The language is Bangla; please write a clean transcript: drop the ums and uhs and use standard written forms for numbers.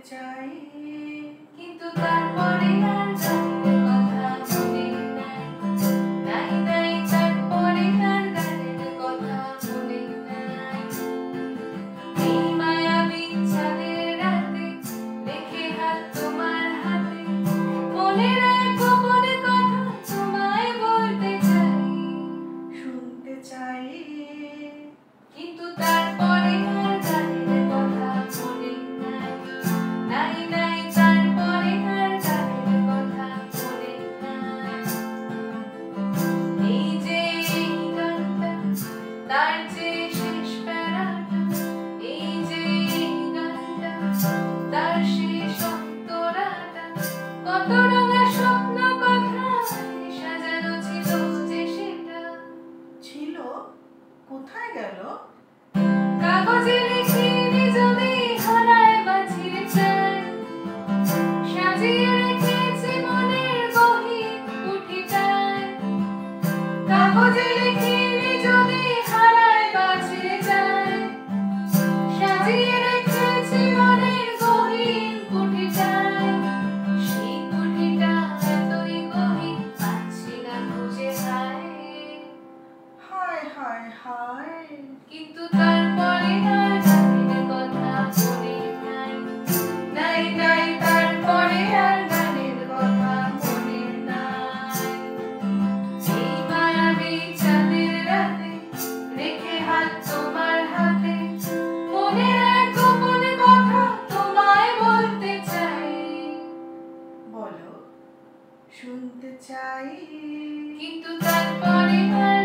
চাই, কিন্তু তারপরে আর গানের কথা মনে নাই, নাই নাই তারপরে আর গানের কথা মনে নাই। এই মায়াবী চাঁদের রাতে রেখে হাত তোমার হাতে, মনের এক গোপন কথা তোমায় বলতে চাই, শুনতে চাই, কিন্তু তারপরে আর গানের কথা মনে নাই, নাই নাই তারপরে আর গানের কথা মনে নাই। এই যে এই গানটা, তার যে শেষ প্যারাটা, এই যে এই গানটা, তার শেষ অন্তরাটা, কত রঙা স্বপ্ন কথা সাজানো ছিল যে সেটা, ছিল কোথায় গেল? কাগজে লিখে যদি হারায় বাঁচিয়ে চাই, সাজিয়ে রেখেছি মনের গহীন কুঠিটায়। কাগজে লিখে যদি হারায় বাঁচিয়ে চাই, সাজিয়ে রেখেছি মনের গহীন কুঠিটায়। সেই কুঠিটা এতই গহীন পাচ্ছি না খুঁজে হায়, হায় হায় হায়, কিন্তু তারপরে আর গানের কথা মনে নাই, নাই নাই তারপরে আর গানের কথা মনে নাই। এই মায়াবী চাঁদের রাতে রেখে হাত তোমার হাতে, মনের এক গোপন কথা তোমায় বলতে চাই, বলো শুনতে চাই, কিন্তু তারপরে আর